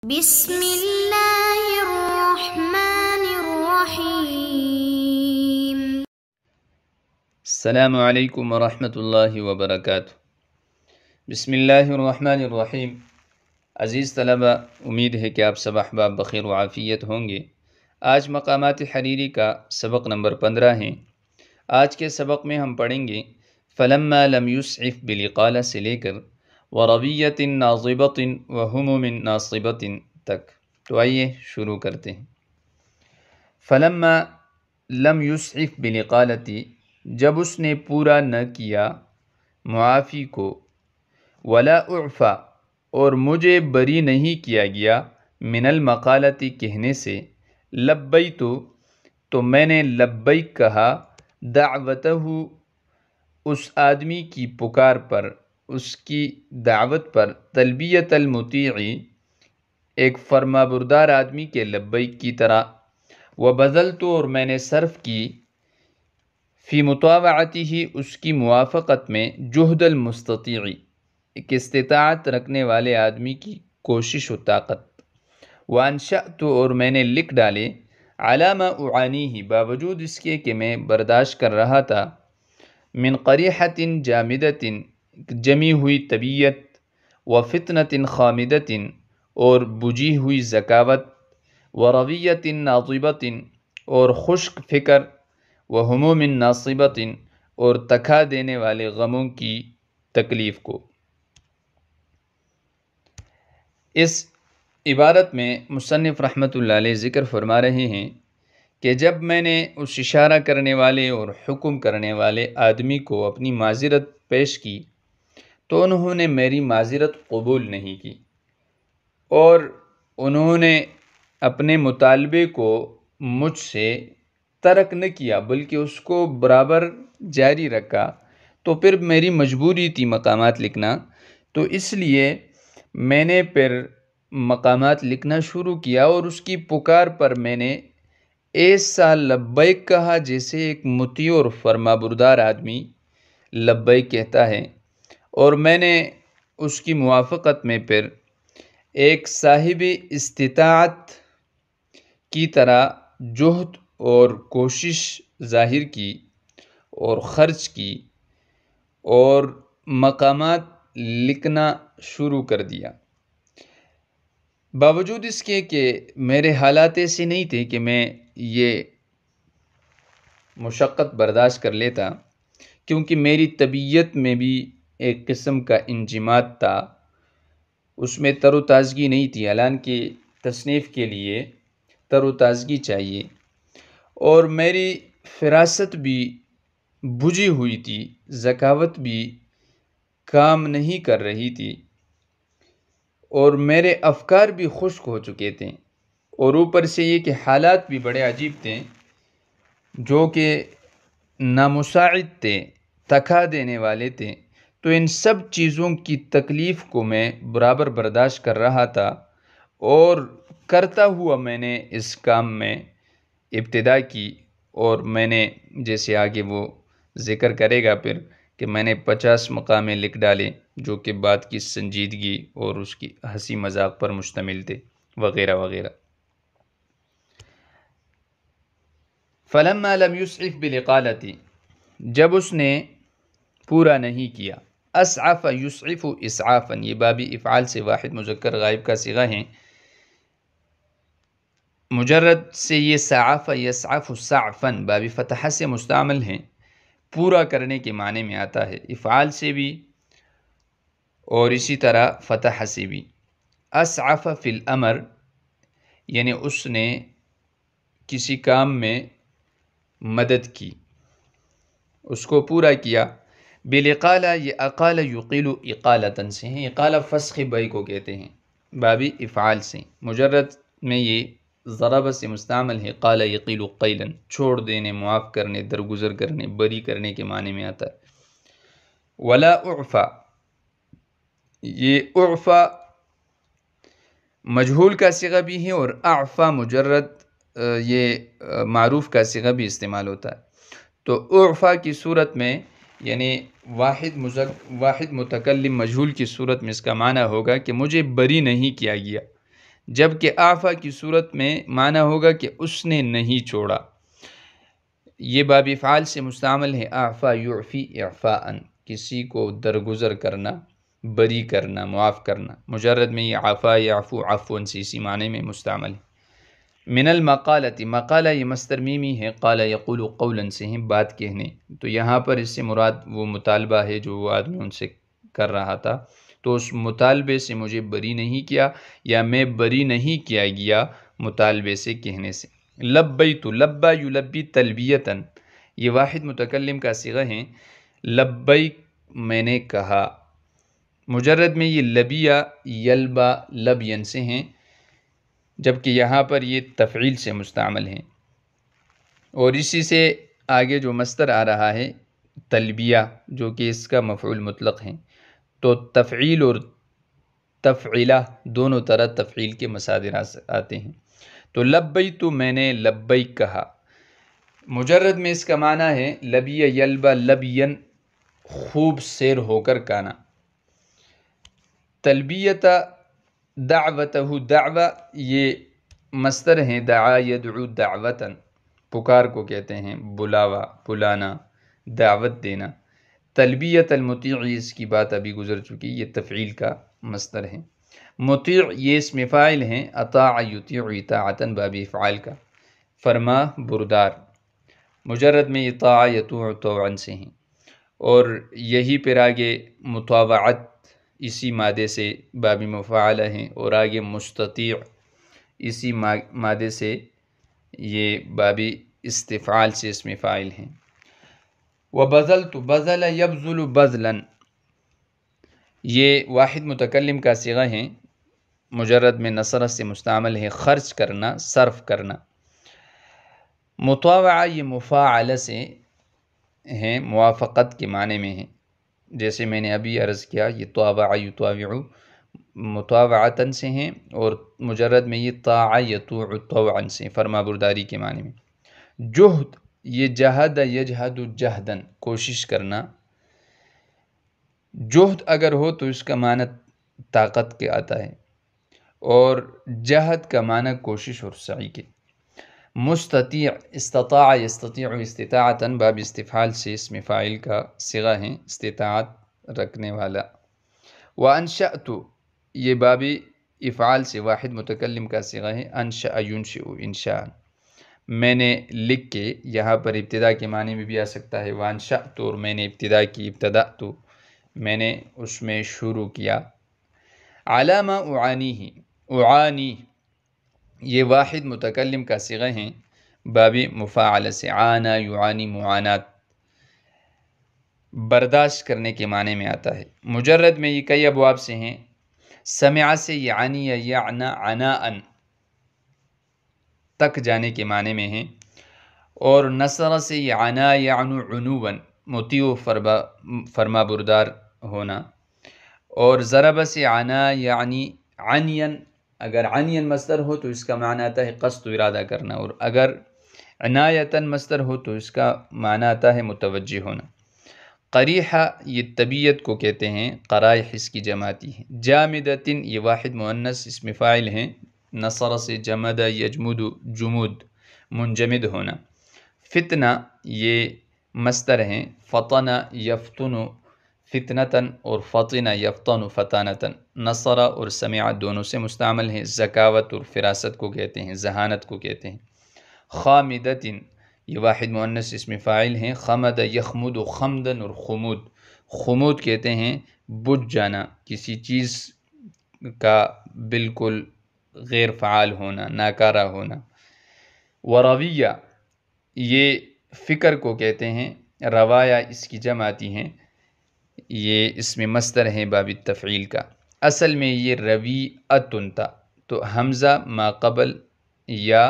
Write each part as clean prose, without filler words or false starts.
بسم اللہ الرحمن الرحیم۔ السلام علیکم ورحمۃ اللہ وبرکاتہ۔ بسم اللہ الرحمن الرحیم۔ عزیز طلبہ، امید ہے کہ آپ سب احباب بخیر و عافیت ہوں گے۔ آج مقامات حریری کا سبق نمبر 15 ہیں۔ آج کے سبق میں ہم پڑھیں گے فلما لم یسعف بالقالہ سے لے کر ورویۃ ناصبۃ وہموم ناصبۃ تک۔ تو آئیے شروع کرتے ہیں۔ فلما لم یسعف بالقالتی، جب اس نے پورا نہ کیا معافی کو، ولا اعفا، اور مجھے بری نہیں کیا گیا، من المقالتی، کہنے سے، لبیتو، تو میں نے لبیک کہا، دعوتہ، اس آدمی کی پکار پر، اس کی دعوت پر، تلبیت المطیعی، ایک فرما بردار آدمی کے لبیک کی طرح، وبذلت، اور میں نے صرف کی، فی مطاوعتہ، اس کی موافقت میں، جہد المستطیع، ایک استطاعت رکھنے والے آدمی کی کوشش و طاقت، وانشأت، اور میں نے لکھ ڈالے، علی ما اعانیہ، باوجود اس کے کہ میں برداشت کر رہا تھا، من قریحۃ جامدۃ، جمی ہوئی طبیعت، وفتنۃ خامدۃ، اور بجھی ہوئی ذکاوت، ورویۃ ناصبۃ، اور خشک فکر، وہموم ناصبۃ، اور تکھا دینے والے غموں کی تکلیف کو۔ اس عبارت میں مصنف رحمۃ اللہ علیہ ذکر فرما رہے ہیں کہ جب میں نے اس اشارہ کرنے والے اور حکم کرنے والے آدمی کو اپنی معذرت پیش کی تو انہوں نے میری معذرت قبول نہیں کی، اور انہوں نے اپنے مطالبے کو مجھ سے ترک نہ کیا بلکہ اس کو برابر جاری رکھا، تو پھر میری مجبوری تھی مقامات لکھنا، تو اس لیے میں نے پھر مقامات لکھنا شروع کیا، اور اس کی پکار پر میں نے ایسا لبیک کہا جیسے ایک مطیع اور فرما بردار آدمی لبیک کہتا ہے، اور میں نے اس کی موافقت میں پھر ایک صاحب استطاعت کی طرح جہد اور کوشش ظاہر کی اور خرچ کی، اور مقامات لکھنا شروع کر دیا، باوجود اس کے کہ میرے حالات ایسے نہیں تھے کہ میں یہ مشقت برداشت کر لیتا، کیونکہ میری طبیعت میں بھی ایک قسم کا انجماد تھا، اس میں تر و تازگی نہیں تھی، حالانکہ تصنیف کے لیے تر و تازگی چاہیے، اور میری فراست بھی بجھی ہوئی تھی، ذکاوت بھی کام نہیں کر رہی تھی، اور میرے افکار بھی خشک ہو چکے تھے، اور اوپر سے یہ کہ حالات بھی بڑے عجیب تھے جو کہ نامساعد تھے، تکھا دینے والے تھے، تو ان سب چیزوں کی تکلیف کو میں برابر برداشت کر رہا تھا، اور کرتا ہوا میں نے اس کام میں ابتدا کی، اور میں نے جیسے آگے وہ ذکر کرے گا پھر کہ میں نے 50 مقامے لکھ ڈالے جو کہ بات کی سنجیدگی اور اس کی ہنسی مذاق پر مشتمل تھے، وغیرہ وغیرہ۔ فلما لم یسعف بالقالتی، جب اس نے پورا نہیں کیا، اسعف یسعف اسعافا، یہ باب افعال سے واحد مذکر غائب کا صیغہ ہیں، مجرد سے یہ سعف یسعف سعفا باب فتحہ سے مستعمل ہیں، پورا کرنے کے معنی میں آتا ہے، افعال سے بھی اور اسی طرح فتحہ سے بھی۔ اسعف فی الامر، یعنی اس نے کسی کام میں مدد کی، اس کو پورا کیا۔ بالاقالہ، یہ اقال یقیل اقالتاً سے ہیں، اقالہ فسخ بئی کو کہتے ہیں، بابی افعال سے، مجرد میں یہ ضرب سے مستعمل ہے، قال یقیل قیلاً، چھوڑ دینے، معاف کرنے، درگزر کرنے، بری کرنے کے معنی میں آتا ہے۔ ولا اعفا، یہ اعفا مجہول کا صیغہ بھی ہے، اور اعفا مجرد یہ معروف کا صیغہ بھی استعمال ہوتا ہے، تو اعفا کی صورت میں یعنی واحد متکلم مجہول کی صورت میں اس کا معنی ہوگا کہ مجھے بری نہیں کیا گیا، جبکہ اعفا کی صورت میں معنی ہوگا کہ اس نے نہیں چھوڑا۔ یہ باب افعال سے مستعمل ہے، اعفا یعفی اعفاءً، کسی کو درگزر کرنا، بری کرنا، معاف کرنا۔ مجرد میں یہ عفا یعفو عفواً سے اسی معنی میں مستعمل ہے۔ من المقالتی، مقالہ یہ مصدر میمی ہے، قال یقول قولاً سے ہیں بات کہنے، تو یہاں پر اس سے مراد وہ مطالبہ ہے جو وہ آدمی ان سے کر رہا تھا، تو اس مطالبے سے مجھے بری نہیں کیا، یا میں بری نہیں کیا گیا مطالبے سے کہنے سے۔ لبیت، لبا یلبی تلبیتاً، یہ واحد متکلم کا صیغہ ہے، لبیک میں نے کہا۔ مجرد میں یہ لبیا یلبا لبین سے ہیں، جبکہ یہاں پر یہ تفعیل سے مستعمل ہیں، اور اسی سے آگے جو مصدر آ رہا ہے تلبیہ، جو کہ اس کا مفعول مطلق ہے، تو تفعیل اور تفعیلہ دونوں طرح تفعیل کے مصادر آتے ہیں۔ تو لبیت، میں نے لبیک کہا، مجرد میں اس کا معنی ہے لبی یلبا لبین، خوب سیر ہو کر کہنا۔ تلبیت دعوتہ، دعوہ یہ مصدر ہیں، دعا یدعو دعوتاً، پکار کو کہتے ہیں، بلاوا، بلانا، دعوت دینا۔ تلبیت المطیع، اس کی بات ابھی گزر چکی، یہ تفعیل کا مصدر ہے۔ مطیع یہ اسم فاعل ہیں، اطاع یطیع اطاعتاً باب افعال کا، فرما بردار۔ مجرد میں اطاع یطوع طوعاً سے ہیں، اور یہی پھر آگے مطاوعت اسی مادے سے باب مفاعلہ ہیں، اور آگے مستطیع اسی مادے سے یہ باب استفعال سے اسم فاعل ہیں۔ وبذلت، بذل یبذل بذلاً، یہ واحد متکلم کا صیغہ ہیں، مجرد میں نصرہ سے مستعمل ہے، خرچ کرنا، صرف کرنا۔ مطاوعہ یہ مفاعلہ سے ہیں، موافقت کے معنی میں ہیں، جیسے میں نے ابھی عرض کیا، یہ طاوع یطاوع مطاوعتاً سے ہیں، اور مجرد میں یہ طاع یطوع طوعاً سے، فرما برداری کے معنی میں۔ جہد یہ جہد یجہد جہداً، کوشش کرنا۔ جہد اگر ہو تو اس کا معنی طاقت کے آتا ہے، اور جہد کا معنی کوشش اور سعی کے۔ مستطیع استطاع یستطیع استطاعتاً باب استفعال سے اسم فاعل کا صیغہ ہیں، استطاعت رکھنے والا۔ وانشأت یہ باب افعال سے واحد متکلم کا صیغہ ہے، انشأ ینشئ انشاء، میں نے لکھ کے، یہاں پر ابتدا کے معنی میں بھی آ سکتا ہے، وانشأت، اور میں نے ابتدا کی، ابتدأت میں نے اس میں شروع کیا۔ علی ما اعانیہ، اعانی یہ واحد متکلم کا صیغہ ہیں، باب مفاعلہ سے، عانا یعانی معانات، برداشت کرنے کے معنی میں آتا ہے۔ مجرد میں یہ کئی ابواب سے ہیں، سمع سے یعنی یعنا عناءً، تک جانے کے معنی میں ہیں، اور نصر سے یعنا یعنو عنواً، مطیع فرما بردار ہونا، اور ضرب سے عنا یعنی عنین، اگر عنین مصدر ہو تو اس کا معنی آتا ہے قصد و ارادہ کرنا، اور اگر عنایتاً مصدر ہو تو اس کا معنی آتا ہے متوجہ ہونا۔ قریحہ یہ طبیعت کو کہتے ہیں، قرائح اس کی جماعتی ہے۔ جامدتن یہ واحد مؤنث اسم فاعل ہیں، نصر سے جمد یجمد جمود، منجمد ہونا۔ فتنہ یہ مصدر ہیں، فطن یفتن فتنتاً، اور فطن یفطن فتانتاً، نصر اور سمع دونوں سے مستعمل ہیں۔ ذکاوت اور فراست کو کہتے ہیں، ذہانت کو کہتے ہیں۔ خامدتن یہ واحد مؤنث اسم فاعل ہیں، خمد یخمد خمدن، اور خمود، خمود کہتے ہیں بجھ جانا، کسی چیز کا بالکل غیر فعال ہونا، ناکارہ ہونا۔ ورویہ یہ فکر کو کہتے ہیں، روایا اس کی جماعتی ہیں، یہ اسم مصدر ہے باب التفعیل کا۔ اصل میں یہ رویعتن تھا، تو حمزہ ما قبل یا،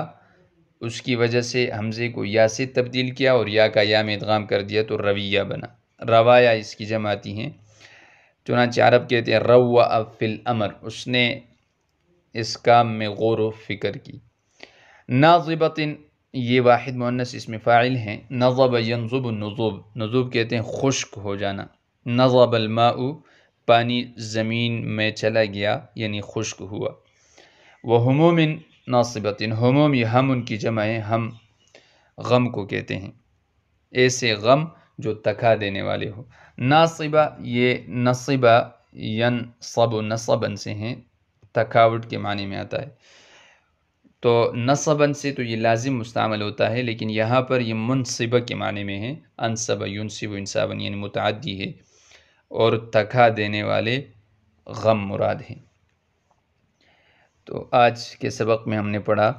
اس کی وجہ سے حمزے کو یا سے تبدیل کیا اور یا کا یا میں ادغام کر دیا تو رویہ بنا۔ روایا اس کی جماعتی ہیں، چنانچہ عرب کہتے ہیں روّا فی الامر، اس نے اس کام میں غور و فکر کی۔ ناظبتن یہ واحد مؤنث اسم فاعل ہیں، نظب ینظب النظوب، نظوب کہتے ہیں خشک ہو جانا۔ نظب الماء پانی زمین میں چلا گیا، یعنی خشک ہوا۔ وہموم ناصبۃ، ہموم یہ ہم کی جمع ہے، ہم غم کو کہتے ہیں، ایسے غم جو تکا دینے والے ہو۔ ناصبہ یہ نصبہ ینصب نصبن سے ہیں، تھکاوٹ کے معنی میں آتا ہے، تو نصبن سے تو یہ لازم مستعمل ہوتا ہے، لیکن یہاں پر یہ منصبہ کے معنی میں ہے، انصب ینصب انصابن یعنی متعدی ہے، اور تکا دینے والے غم مراد ہیں۔ تو آج کے سبق میں ہم نے پڑھا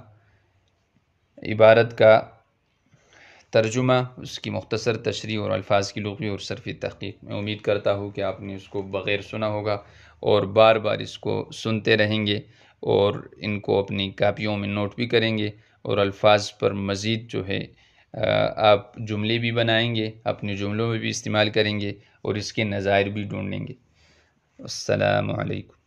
عبارت کا ترجمہ، اس کی مختصر تشریح اور الفاظ کی لغوی اور صرفی تحقیق۔ میں امید کرتا ہوں کہ آپ نے اس کو بغیر سنا ہوگا اور بار بار اس کو سنتے رہیں گے اور ان کو اپنی کاپیوں میں نوٹ بھی کریں گے، اور الفاظ پر مزید جو ہے آپ جملے بھی بنائیں گے، اپنے جملوں میں بھی استعمال کریں گے، اور اس کے نظائر بھی ڈھونڈیں گے۔ السلام علیکم۔